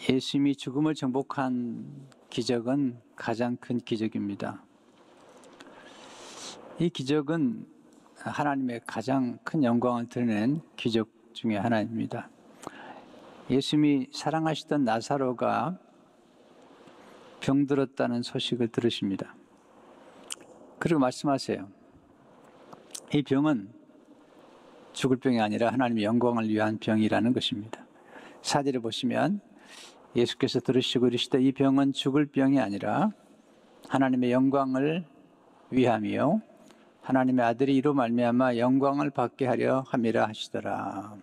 예수님이 죽음을 정복한 기적은 가장 큰 기적입니다. 이 기적은 하나님의 가장 큰 영광을 드러낸 기적 중에 하나입니다. 예수님이 사랑하시던 나사로가 병들었다는 소식을 들으십니다. 그리고 말씀하세요. 이 병은 죽을 병이 아니라 하나님의 영광을 위한 병이라는 것입니다. 4절에 보시면 예수께서 들으시고 이르시되 이 병은 죽을 병이 아니라 하나님의 영광을 위함이요 하나님의 아들이 이로 말미암아 영광을 받게 하려 함이라 하시더라.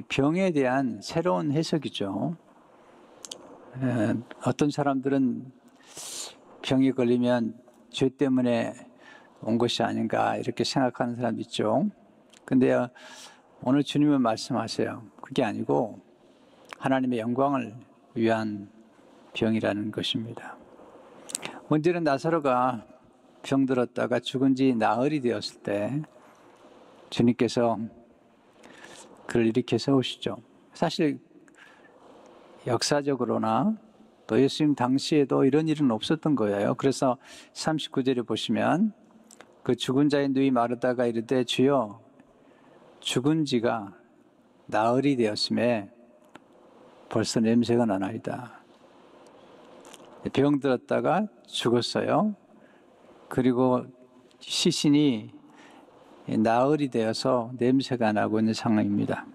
병에 대한 새로운 해석이죠. 어떤 사람들은 병이 걸리면 죄 때문에 온 것이 아닌가 이렇게 생각하는 사람도 있죠. 근데 오늘 주님은 말씀하세요. 그게 아니고 하나님의 영광을 위한 병이라는 것입니다. 문제는 나사로가 병들었다가 죽은 지 나흘이 되었을 때 주님께서 그를 일으켜 세우시죠. 사실 역사적으로나 또 예수님 당시에도 이런 일은 없었던 거예요. 그래서 39절에 보시면 그 죽은 자의 누이 마르다가 이르되 주여 죽은 지가 나흘이 되었음에 벌써 냄새가 나나이다. 병들었다가 죽었어요. 그리고 시신이 나흘이 되어서 냄새가 나고 있는 상황입니다.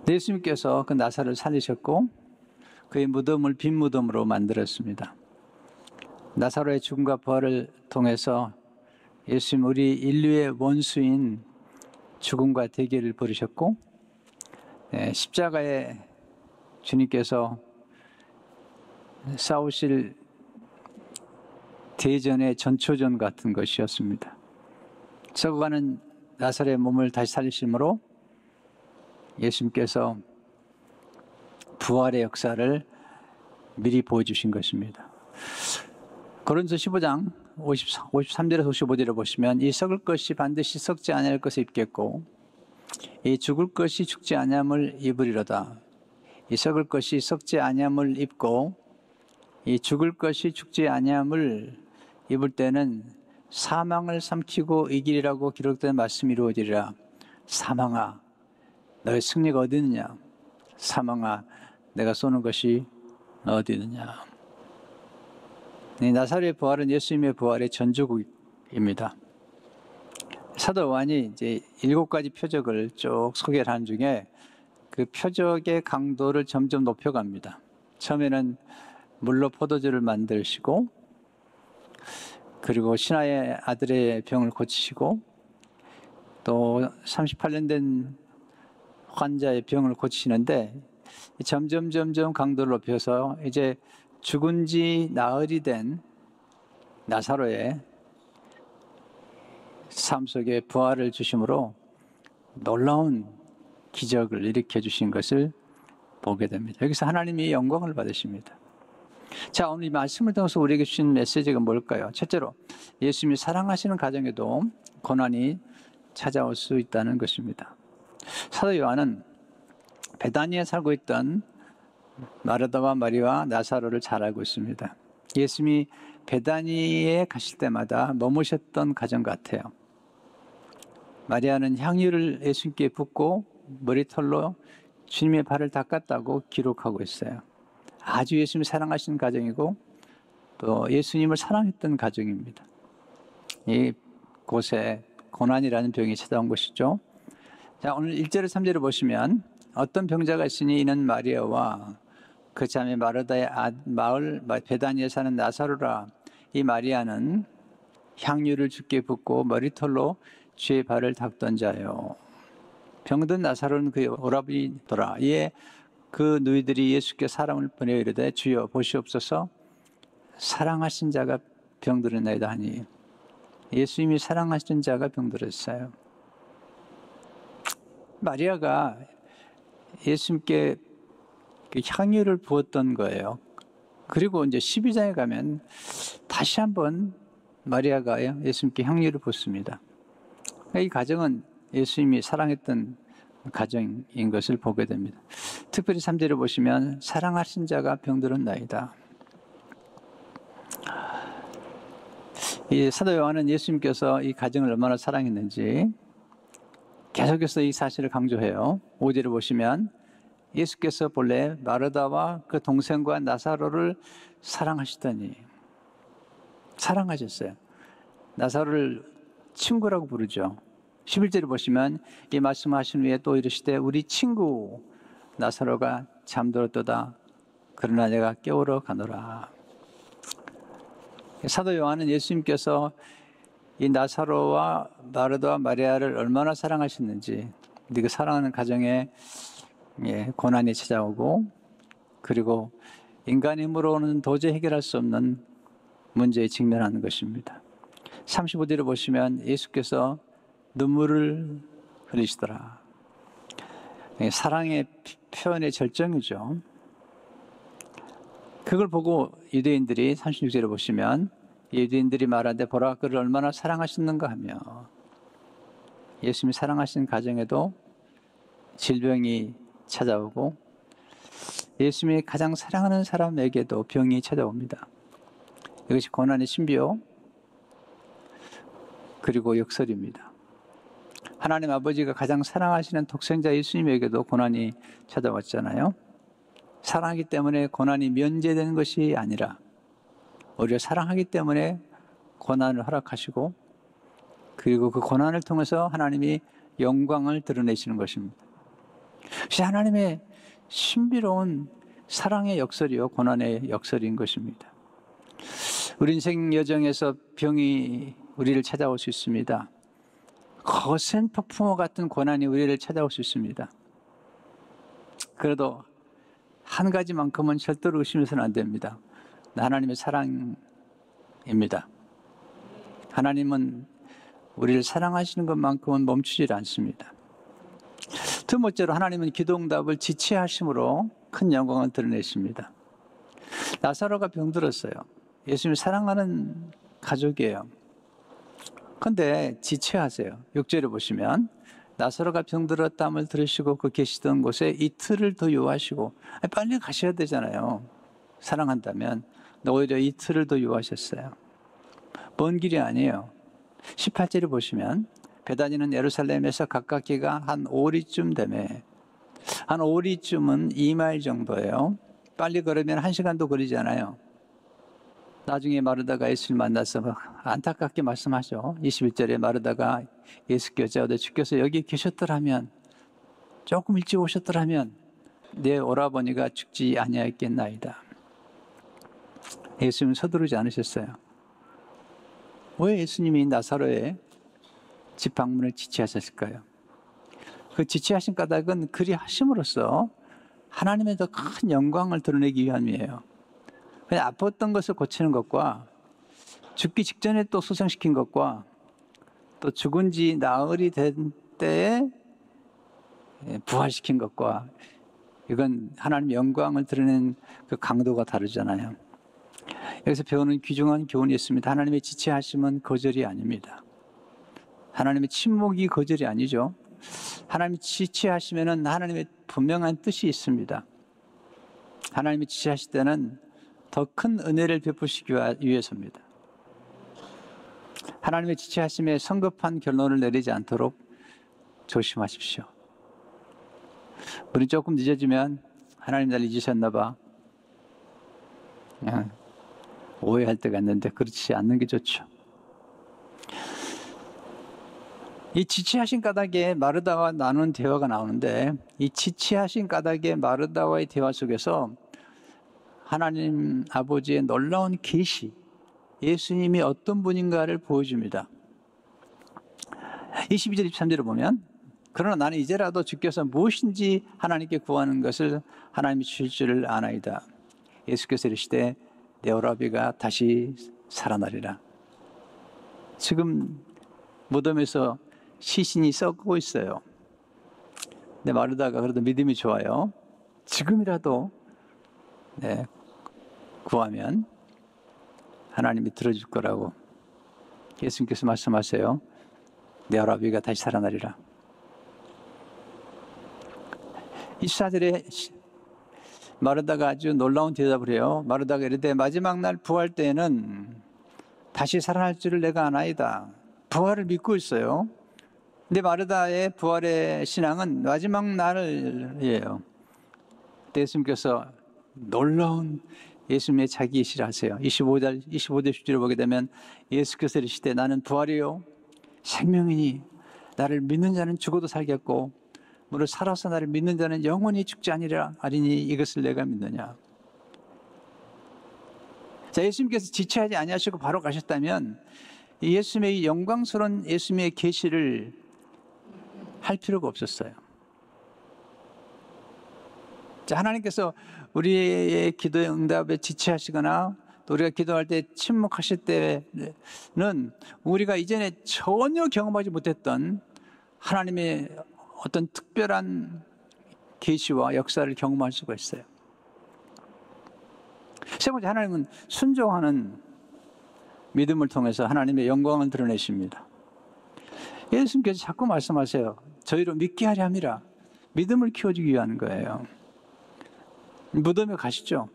예수님께서 그 나사로를 살리셨고 그의 무덤을 빈 무덤으로 만들었습니다. 나사로의 죽음과 부활을 통해서 예수님 우리 인류의 원수인 죽음과 대결을 벌이셨고 십자가에 주님께서 싸우실 대전의 전초전 같은 것이었습니다. 썩어가는 나사로의 몸을 다시 살리심으로 예수님께서 부활의 역사를 미리 보여주신 것입니다. 고린도서 15장 53절에서 55절을 보시면 이 썩을 것이 반드시 썩지 아니할 것을 입겠고 이 죽을 것이 죽지 아니함을 입으리로다. 이 썩을 것이 썩지 아니함을 입고 이 죽을 것이 죽지 아니함을 입을 때는 사망을 삼키고 이기리라고 기록된 말씀이 이루어지리라. 사망아 너의 승리가 어디 있느냐. 사망아 내가 쏘는 것이 어디 있느냐. 나사로의 부활은 예수님의 부활의 전조국입니다. 사도 요한이 이제 7가지 표적을 쭉 소개를 하는 중에 그 표적의 강도를 점점 높여갑니다. 처음에는 물로 포도주를 만드시고 그리고 신하의 아들의 병을 고치시고 또 38년 된 환자의 병을 고치시는데 점점 강도를 높여서 이제 죽은 지 나흘이 된 나사로의 삶 속에 부활을 주심으로 놀라운 기적을 일으켜 주신 것을 보게 됩니다. 여기서 하나님이 영광을 받으십니다. 자, 오늘 이 말씀을 통해서 우리에게 주신 메시지가 뭘까요? 첫째로 예수님이 사랑하시는 가정에도 고난이 찾아올 수 있다는 것입니다. 사도 요한은 베다니에 살고 있던 마르다와 마리와 나사로를 잘 알고 있습니다. 예수님이 베다니에 가실 때마다 머무셨던 가정 같아요. 마리아는 향유를 예수님께 붓고 머리털로 주님의 발을 닦았다고 기록하고 있어요. 아주 예수님을 사랑하시는 가정이고 또 예수님을 사랑했던 가정입니다. 이 곳에 고난이라는 병이 찾아온 것이죠. 자, 오늘 1절에 3절을 보시면 어떤 병자가 있으니 이는 마리아와 그 자매 마르다의 마을 베다니에 사는 나사로라. 이 마리아는 향유를 주께 붓고 머리털로 주의 발을 닦던 자요. 병든 나사로는 그의 오라버니더라. 이에 그 누이들이 예수께 사람을 보내어 이르되 주여 보시옵소서 사랑하신 자가 병들었나이다 하니 예수님이 사랑하신 자가 병들었어요. 마리아가 예수님께 향유를 부었던 거예요. 그리고 이제 12장에 가면 다시 한번 마리아가 예수님께 향유를 붓습니다. 이 가정은 예수님이 사랑했던 가정인 것을 보게 됩니다. 특별히 3절을 보시면 사랑하신 자가 병들었나이다. 이 사도 요한은 예수님께서 이 가정을 얼마나 사랑했는지 계속해서 이 사실을 강조해요. 5절을 보시면 예수께서 본래 마르다와 그 동생과 나사로를 사랑하시더니 사랑하셨어요. 나사로를 친구라고 부르죠. 11절을 보시면 이 말씀하신 후에 또 이르시되 우리 친구 나사로가 잠들었도다. 그러나 내가 깨우러 가노라. 사도 요한은 예수님께서 이 나사로와 마르다와 마리아를 얼마나 사랑하셨는지, 그 사랑하는 가정에 고난이 찾아오고, 그리고 인간의 힘으로는 도저히 해결할 수 없는 문제에 직면하는 것입니다. 35절을 보시면 예수께서 눈물을 흘리시더라. 사랑의 표현의 절정이죠. 그걸 보고 유대인들이 36절을 보시면 유대인들이 말하되 보라 그를 얼마나 사랑하시는가 하며, 예수님이 사랑하시는 가정에도 질병이 찾아오고 예수님이 가장 사랑하는 사람에게도 병이 찾아옵니다. 이것이 고난의 신비요 그리고 역설입니다. 하나님 아버지가 가장 사랑하시는 독생자 예수님에게도 고난이 찾아왔잖아요. 사랑하기 때문에 고난이 면제되는 것이 아니라 오히려 사랑하기 때문에 고난을 허락하시고, 그리고 그 고난을 통해서 하나님이 영광을 드러내시는 것입니다. 그것이 하나님의 신비로운 사랑의 역설이요 고난의 역설인 것입니다. 우리 인생 여정에서 병이 우리를 찾아올 수 있습니다. 거센 폭풍과 같은 고난이 우리를 찾아올 수 있습니다. 그래도 한 가지만큼은 절대로 의심해서는 안 됩니다. 하나님의 사랑입니다. 하나님은 우리를 사랑하시는 것만큼은 멈추질 않습니다. 두 번째로 하나님은 기도응답을 지체하심으로 큰 영광을 드러내십니다. 나사로가 병들었어요. 예수님을 사랑하는 가족이에요. 그런데 지체하세요. 6절을 보시면 나사로가 병들었다함을 들으시고 그 계시던 곳에 이틀을 더 요하시고, 빨리 가셔야 되잖아요. 사랑한다면. 오히려 이틀을 더 요하셨어요. 먼 길이 아니에요. 18절을 보시면 베다니는 예루살렘에서 가깝기가 한 오리쯤 되매, 한 오리쯤은 2마일 정도예요. 빨리 걸으면 1시간도 걸리잖아요. 나중에 마르다가 예수를 만나서 안타깝게 말씀하죠. 21절에 마르다가 예수께 여짜오되 주께서 여기 계셨더라면, 조금 일찍 오셨더라면 내 오라버니가 죽지 아니하였겠나이다. 예수님은 서두르지 않으셨어요. 왜 예수님이 나사로의 집 방문을 지체하셨을까요? 그 지체하신 까닭은 그리 하심으로써 하나님의 더 큰 영광을 드러내기 위함이에요. 그냥 아팠던 것을 고치는 것과 죽기 직전에 또 소생시킨 것과 또 죽은 지 나흘이 된 때에 부활시킨 것과, 이건 하나님의 영광을 드러내는 그 강도가 다르잖아요. 여기서 배우는 귀중한 교훈이 있습니다. 하나님의 지체하심은 거절이 아닙니다. 하나님의 침묵이 거절이 아니죠. 하나님이 지체하시면은 하나님의 분명한 뜻이 있습니다. 하나님이 지체하실 때는 더 큰 은혜를 베푸시기 위해서입니다. 하나님의 지체하심에 성급한 결론을 내리지 않도록 조심하십시오. 우리 조금 늦어지면 하나님 날 잊으셨나 봐, 오해할 때가 있는데 그렇지 않는 게 좋죠. 이 지체하신 까닭에 마르다와 나눈 대화가 나오는데, 이 지체하신 까닭에 마르다와의 대화 속에서 하나님 아버지의 놀라운 계시, 예수님이 어떤 분인가를 보여줍니다. 22절 23절을 보면 그러나 나는 이제라도 주께서 무엇인지 하나님께 구하는 것을 하나님이 주실 줄을 아나이다. 예수께서 이르시되 내 오라비가 다시 살아나리라. 지금 무덤에서 시신이 썩고 있어요. 근데 마르다가 그래도 믿음이 좋아요. 지금이라도 구하면 하나님이 들어줄 거라고 예수님께서 말씀하세요. 내 오라비가 다시 살아나리라. 24절에 마르다가 아주 놀라운 대답을 해요. 마르다가 이르되 마지막 날 부활 때에는 다시 살아날 줄을 내가 아나이다. 부활을 믿고 있어요. 근데 마르다의 부활의 신앙은 마지막 날이에요. 예수님께서 놀라운 예수님의 자기 계시를 하세요. 25절 주제를 보게 되면 예수께서 이르시되 나는 부활이요 생명이니 나를 믿는 자는 죽어도 살겠고 무릇 살아서 나를 믿는 자는 영원히 죽지 아니니 이것을 내가 믿느냐. 자, 예수님께서 지체하지 아니하시고 바로 가셨다면 예수님의 이 영광스러운 예수님의 계시를 할 필요가 없었어요. 자, 하나님께서 우리의 기도의 응답에 지체하시거나 또 우리가 기도할 때 침묵하실 때는 우리가 이전에 전혀 경험하지 못했던 하나님의 어떤 특별한 계시와 역사를 경험할 수가 있어요. 세 번째, 하나님은 순종하는 믿음을 통해서 하나님의 영광을 드러내십니다. 예수님께서 자꾸 말씀하세요. 저희로 믿게 하려 함이라. 믿음을 키워주기 위한 거예요. 무덤에 가시죠.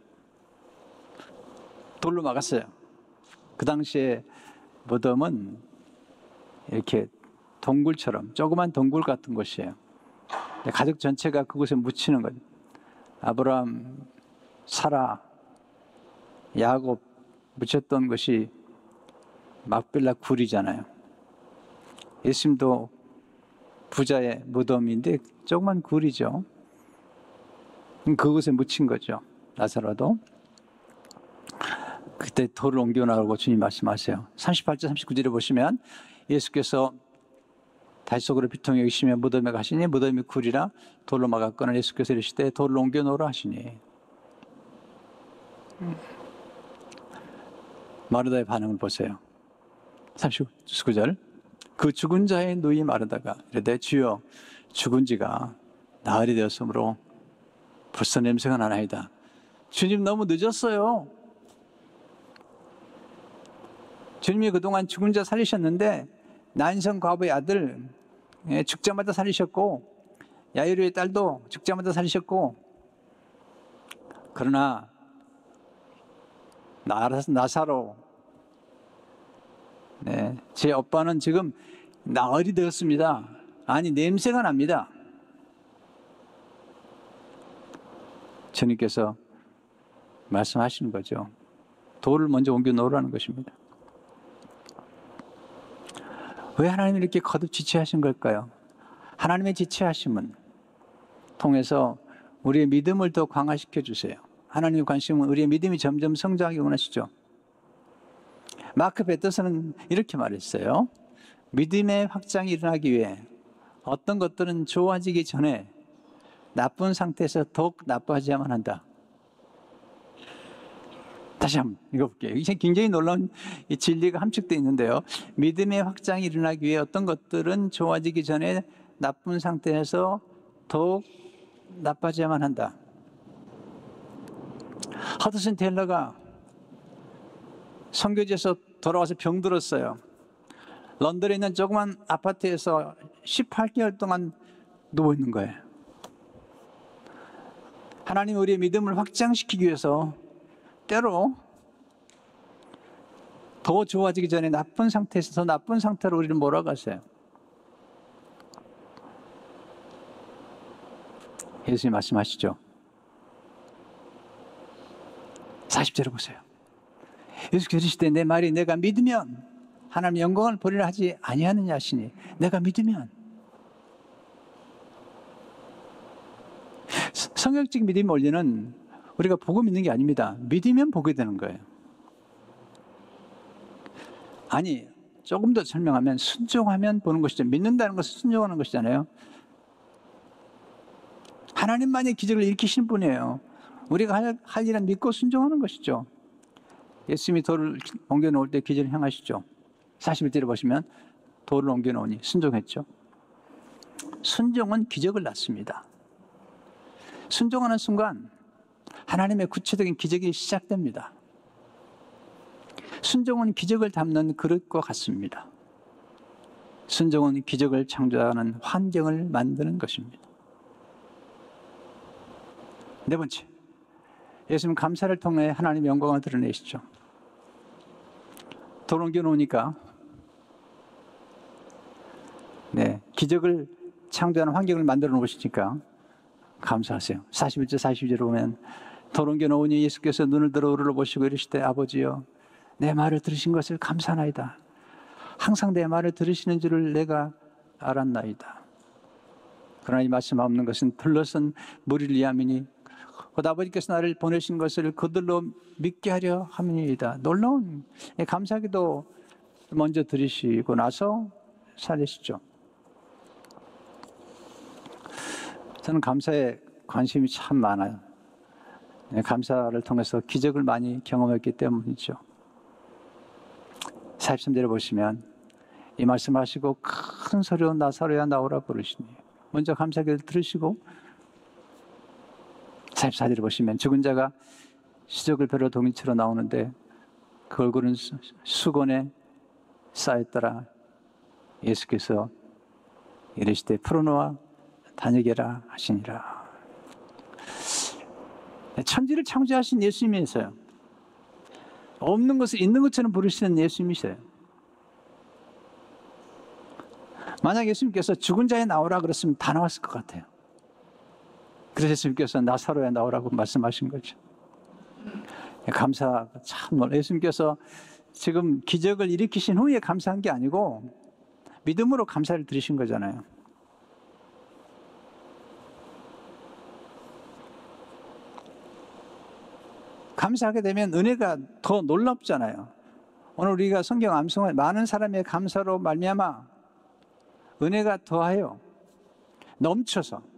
돌로 막았어요. 그 당시에 무덤은 이렇게 동굴처럼 조그만 동굴 같은 곳이에요. 가족 전체가 그곳에 묻히는 거예요. 아브라함, 사라, 야곱 묻혔던 것이 막벨라 굴이잖아요. 예수님도 부자의 무덤인데 조그만 굴이죠. 그곳에 묻힌 거죠. 나사로도. 그때 돌을 옮겨나가고 주님 말씀하세요. 38절 39절에 보시면 예수께서 다시속으로 비통히 여기시며 무덤에 가시니 무덤이 굴이라 돌로 막았거늘 예수께서 이르시되 돌을 옮겨놓으라 하시니. 마르다의 반응을 보세요. 39절 그 죽은 자의 누이 마르다가 이르되 주여 죽은 지가 나흘이 되었으므로 벌써 냄새가 나나이다. 주님 너무 늦었어요. 주님이 그동안 죽은 자 살리셨는데 난성 과부의 아들 죽자마자 살리셨고 야이로의 딸도 죽자마자 살리셨고 그러나 나사로 제 오빠는 지금 나흘이 되었습니다. 아니 냄새가 납니다. 주님께서 말씀하시는 거죠. 돌을 먼저 옮겨 놓으라는 것입니다. 왜 하나님이 이렇게 거듭 지체하신 걸까요? 하나님의 지체하심은 통해서 우리의 믿음을 더 강화시켜 주세요. 하나님의 관심은 우리의 믿음이 점점 성장하기 원하시죠. 마크 베터스는 이렇게 말했어요. 믿음의 확장이 일어나기 위해 어떤 것들은 좋아지기 전에 나쁜 상태에서 더욱 나빠져야만 한다. 다시 한번 읽어볼게요. 이게 굉장히 놀라운 진리가 함축되어 있는데요. 믿음의 확장이 일어나기 위해 어떤 것들은 좋아지기 전에 나쁜 상태에서 더욱 나빠져야만 한다. 허드슨 테일러가 선교지에서 돌아와서 병들었어요. 런던에 있는 조그만 아파트에서 18개월 동안 누워있는 거예요. 하나님 우리의 믿음을 확장시키기 위해서 때로 더 좋아지기 전에 나쁜 상태에서 더 나쁜 상태로 우리를 몰아가세요. 예수님 말씀하시죠. 40절을 보세요. 예수께서 이르시되 내 말이 내가 믿으면 하나님 영광을 보리라 하지 아니하느냐 하시니 내가 믿으면 성경적 믿음의 원리는 우리가 보고 믿는 게 아닙니다. 믿으면 보게 되는 거예요. 아니 조금 더 설명하면 순종하면 보는 것이죠. 믿는다는 것은 순종하는 것이잖아요. 하나님만이 기적을 일으키시는 분이에요. 우리가 할 일은 믿고 순종하는 것이죠. 예수님이 돌을 옮겨놓을 때 기적을 행하시죠. 41절에 보시면 돌을 옮겨놓으니 순종했죠. 순종은 기적을 낳습니다. 순종하는 순간 하나님의 구체적인 기적이 시작됩니다. 순종은 기적을 담는 그릇과 같습니다. 순종은 기적을 창조하는 환경을 만드는 것입니다. 네 번째, 예수님 감사를 통해 하나님의 영광을 드러내시죠. 돌 옮겨 놓으니까 기적을 창조하는 환경을 만들어 놓으시니까 감사하세요. 41절 42절에 보면 돌 옮겨 놓으니 예수께서 눈을 들어 우리를 보시고 이르시되 아버지여 내 말을 들으신 것을 감사하나이다. 항상 내 말을 들으시는 줄을 내가 알았나이다. 그러나 이 말씀 없는 것은 들러선 무리를 위함이니 곧 아버지께서 나를 보내신 것을 그들로 믿게 하려 함이니이다. 놀라운 감사기도 먼저 들으시고 나서 살리시죠. 저는 감사에 관심이 참 많아요. 감사를 통해서 기적을 많이 경험했기 때문이죠. 43절에 보시면 이 말씀하시고 큰 소리로 나사로야 나오라 부르시니 먼저 감사기를 들으시고 44절에 보시면 죽은 자가 시적을 벼러 동이처럼 나오는데 그 얼굴은 수건에 쌓였더라. 예수께서 이르시되 풀어놓아 다니게라 하시니라. 천지를 창조하신 예수님이세요. 없는 것을 있는 것처럼 부르시는 예수님이세요. 만약 예수님께서 죽은 자에 나오라 그랬으면 다 나왔을 것 같아요. 그래서 예수님께서 나사로에 나오라고 말씀하신 거죠. 감사가 참 놀라요. 예수님께서 지금 기적을 일으키신 후에 감사한 게 아니고 믿음으로 감사를 드리신 거잖아요. 감사하게 되면 은혜가 더 놀랍잖아요. 오늘 우리가 성경 암송할 많은 사람의 감사로 말미암아 은혜가 더하여 넘쳐서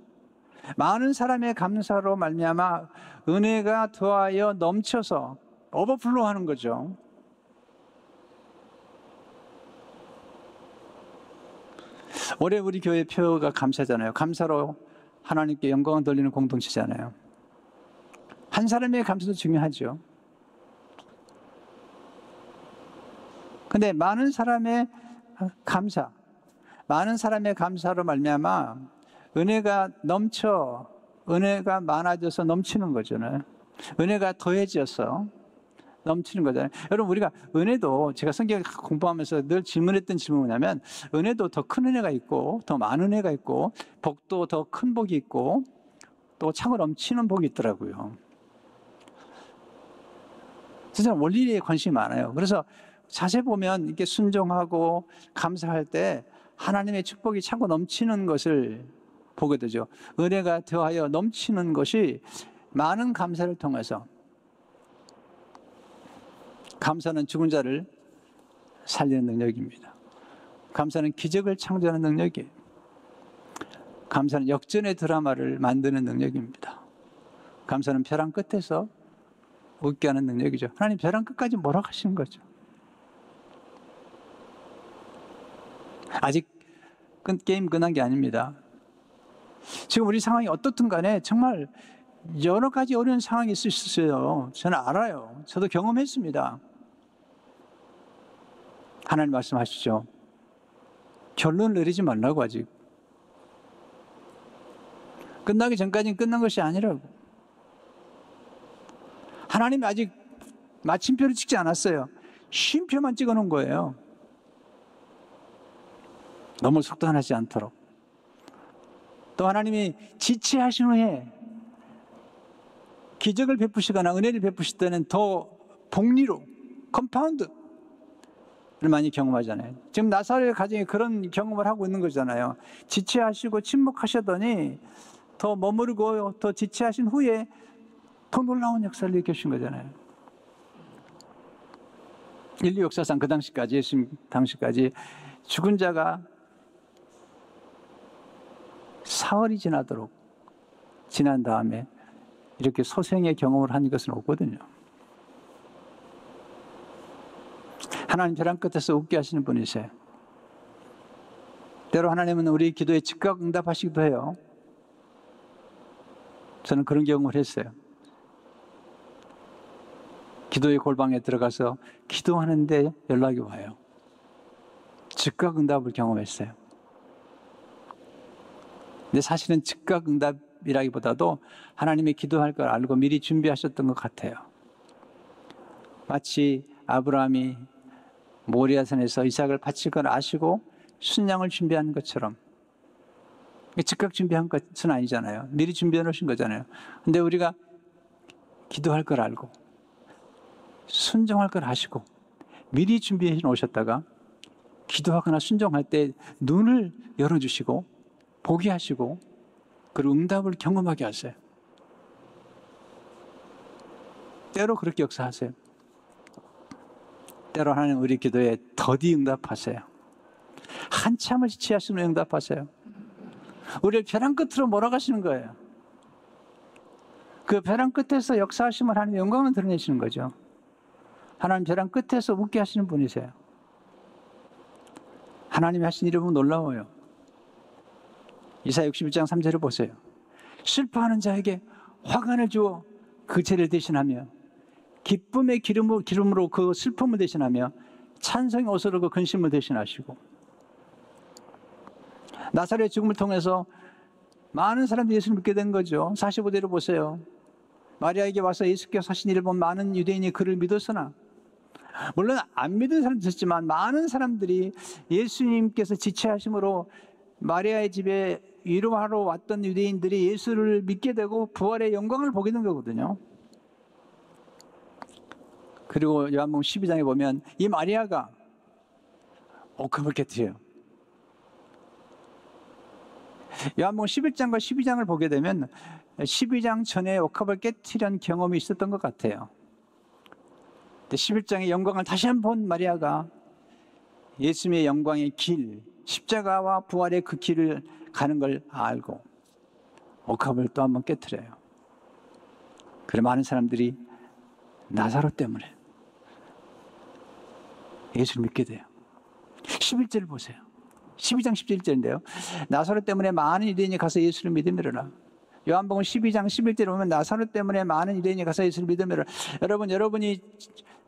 많은 사람의 감사로 말미암아 은혜가 더하여 넘쳐서 오버플로우하는 거죠. 올해 우리 교회 표가 감사잖아요. 감사로 하나님께 영광을 돌리는 공동체잖아요. 한 사람의 감사도 중요하죠. 근데 많은 사람의 감사, 많은 사람의 감사로 말미암아 은혜가 넘쳐, 은혜가 많아져서 넘치는 거잖아요. 은혜가 더해져서 넘치는 거잖아요. 여러분, 우리가 은혜도 제가 성경 공부하면서 늘 질문했던 질문이 뭐냐면 은혜도 더 큰 은혜가 있고 더 많은 은혜가 있고 복도 더 큰 복이 있고 또 차고 넘치는 복이 있더라고요. 진짜 원리에 관심이 많아요. 그래서 자세히 보면 이렇게 순종하고 감사할 때 하나님의 축복이 차고 넘치는 것을 보게 되죠. 은혜가 더하여 넘치는 것이 많은 감사를 통해서 감사는 죽은 자를 살리는 능력입니다. 감사는 기적을 창조하는 능력이에요. 감사는 역전의 드라마를 만드는 능력입니다. 감사는 벼랑 끝에서 웃게 하는 능력이죠. 하나님 벼랑 끝까지 몰아가시는 거죠. 아직 게임 끝난 게 아닙니다. 지금 우리 상황이 어떻든 간에 정말 여러 가지 어려운 상황이 있을 수 있어요. 저는 알아요. 저도 경험했습니다. 하나님 말씀하시죠. 결론을 내리지 말라고 아직. 끝나기 전까지는 끝난 것이 아니라고. 하나님이 아직 마침표를 찍지 않았어요. 쉼표만 찍어놓은 거예요. 너무 속단하지 않도록. 또 하나님이 지체하신 후에 기적을 베푸시거나 은혜를 베푸실 때는 더 복리로 컴파운드를 많이 경험하잖아요. 지금 나사로의 가정이 그런 경험을 하고 있는 거잖아요. 지체하시고 침묵하셨더니 더 머무르고 더 지체하신 후에 더 놀라운 역사를 일으키신 거잖아요. 인류 역사상 그 당시까지, 예수님 당시까지 죽은 자가 사흘이 지난 다음에 이렇게 소생의 경험을 한 것은 없거든요. 하나님 벼랑 끝에서 웃게 하시는 분이세요. 때로 하나님은 우리 기도에 즉각 응답하시기도 해요. 저는 그런 경험을 했어요. 기도의 골방에 들어가서 기도하는데 연락이 와요. 즉각 응답을 경험했어요. 근데 사실은 즉각 응답 응답이라기보다도 하나님이 기도할 걸 알고 미리 준비하셨던 것 같아요. 마치 아브라함이 모리아산에서 이삭을 바칠 걸 아시고 순양을 준비하는 것처럼, 즉각 준비한 것은 아니잖아요. 미리 준비해 놓으신 거잖아요. 근데 우리가 기도할 걸 알고 순종할 걸 아시고 미리 준비해 놓으셨다가 기도하거나 순종할 때 눈을 열어주시고 보게 하시고 그리고 응답을 경험하게 하세요. 때로 그렇게 역사하세요. 때로 하나님 우리 기도에 더디 응답하세요. 한참을 지체하시면 응답하세요. 우리를 벼랑 끝으로 몰아가시는 거예요. 그 벼랑 끝에서 역사하시면 하나님의 영광을 드러내시는 거죠. 하나님 벼랑 끝에서 웃게 하시는 분이세요. 하나님이 하신 일이 보면 놀라워요. 이사야 61장 3절을 보세요. 슬퍼하는 자에게 화관을 주어 그 죄를 대신하며 기쁨의 기름으로 그 슬픔을 대신하며 찬송의 옷으로 그 근심을 대신하시고, 나사렛의 죽음을 통해서 많은 사람들이 예수를 믿게 된 거죠. 45절을 보세요. 마리아에게 와서 예수께서 하신 일을 본 많은 유대인이 그를 믿었으나, 물론 안 믿은 사람도 있었지만 많은 사람들이 예수님께서 지체하심으로 마리아의 집에 위로하러 왔던 유대인들이 예수를 믿게 되고 부활의 영광을 보게 된 거거든요. 그리고 요한복음 12장에 보면 이 마리아가 옥합을 깨뜨려요. 요한복음 11장과 12장을 보게 되면 12장 전에 옥합을 깨뜨린 경험이 있었던 것 같아요. 11장의 영광을 다시 한번 본 마리아가 예수님의 영광의 길, 십자가와 부활의 그 길을 가는 걸 알고 옥합을 또 한번 깨뜨려요. 그래 많은 사람들이 나사로 때문에 예수를 믿게 돼요. 11절을 보세요. 12장 11절인데요. 나사로 때문에 많은 유대인이 가서 예수를 믿음이로라. 요한복음 12장 11절에 보면 나사로 때문에 많은 유대인이 가서 예수를 믿음이로라. 여러분이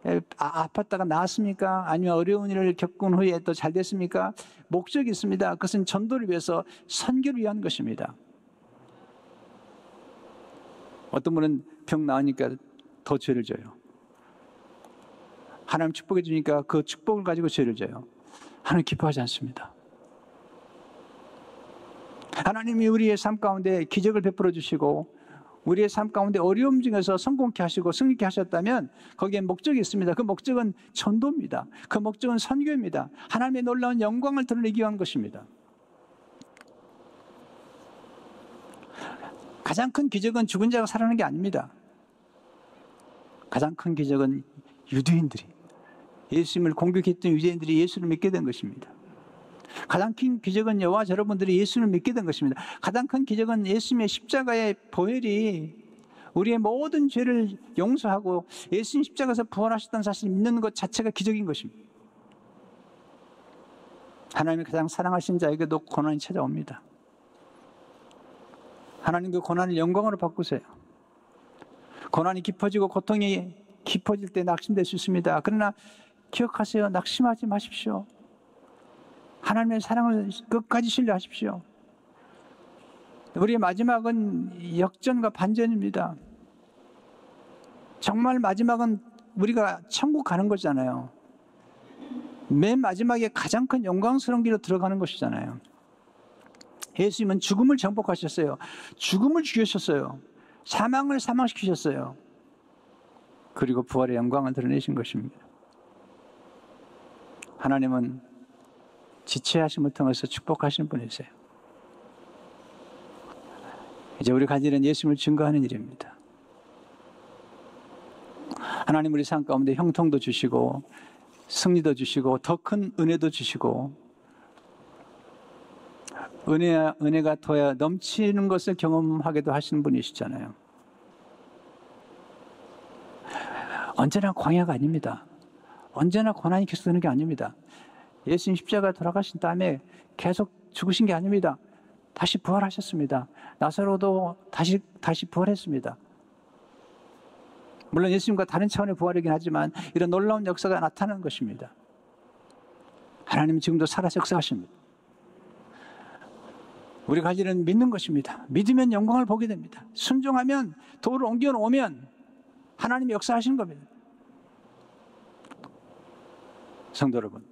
아팠다가 나았습니까? 아니면 어려운 일을 겪은 후에 또 잘 됐습니까? 목적이 있습니다. 그것은 전도를 위해서, 선교를 위한 것입니다. 어떤 분은 병 나으니까 더 죄를 져요. 하나님 축복해 주니까 그 축복을 가지고 죄를 져요. 하나님 기뻐하지 않습니다. 하나님이 우리의 삶 가운데 기적을 베풀어 주시고 우리의 삶 가운데 어려움 중에서 성공케 하시고 승리케 하셨다면 거기에 목적이 있습니다. 그 목적은 전도입니다. 그 목적은 선교입니다. 하나님의 놀라운 영광을 드러내기 위한 것입니다. 가장 큰 기적은 죽은 자가 살아나는 게 아닙니다. 가장 큰 기적은 유대인들이, 예수님을 공격했던 유대인들이 예수를 믿게 된 것입니다. 가장 큰 기적은 저와 여러분들이 예수를 믿게 된 것입니다. 가장 큰 기적은 예수님의 십자가의 보혈이 우리의 모든 죄를 용서하고 예수님 십자가에서 부활하셨다는 사실을 믿는 것 자체가 기적인 것입니다. 하나님이 가장 사랑하신 자에게도 고난이 찾아옵니다. 하나님 그 고난을 영광으로 바꾸세요. 고난이 깊어지고 고통이 깊어질 때 낙심될 수 있습니다. 그러나 기억하세요. 낙심하지 마십시오. 하나님의 사랑을 끝까지 신뢰하십시오. 우리의 마지막은 역전과 반전입니다. 정말 마지막은 우리가 천국 가는 거잖아요. 맨 마지막에 가장 큰 영광스러운 길로 들어가는 것이잖아요. 예수님은 죽음을 정복하셨어요. 죽음을 죽이셨어요. 사망을 사망시키셨어요. 그리고 부활의 영광을 드러내신 것입니다. 하나님은 지체하심을 통해서 축복하시는 분이세요. 이제 우리 가진 일은 예수님을 증거하는 일입니다. 하나님 우리 삶 가운데 형통도 주시고 승리도 주시고 더 큰 은혜도 주시고 은혜가 더 넘치는 것을 경험하게도 하시는 분이시잖아요. 언제나 광야가 아닙니다. 언제나 고난이 계속되는 게 아닙니다. 예수님 십자가에 돌아가신 다음에 계속 죽으신 게 아닙니다. 다시 부활하셨습니다. 나사로도 다시 부활했습니다. 물론 예수님과 다른 차원의 부활이긴 하지만 이런 놀라운 역사가 나타나는 것입니다. 하나님은 지금도 살아서 역사하십니다. 우리가 할 일은 믿는 것입니다. 믿으면 영광을 보게 됩니다. 순종하면, 돌을 옮겨 놓으면 하나님이 역사하시는 겁니다. 성도 여러분,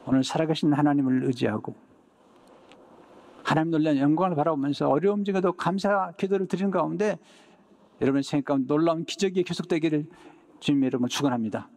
오늘 살아계신 하나님을 의지하고 하나님 놀라운 영광을 바라보면서 어려움 중에도 감사 기도를 드리는 가운데 여러분의 생각 가운데 놀라운 기적이 계속되기를 주님 여러분 축원합니다.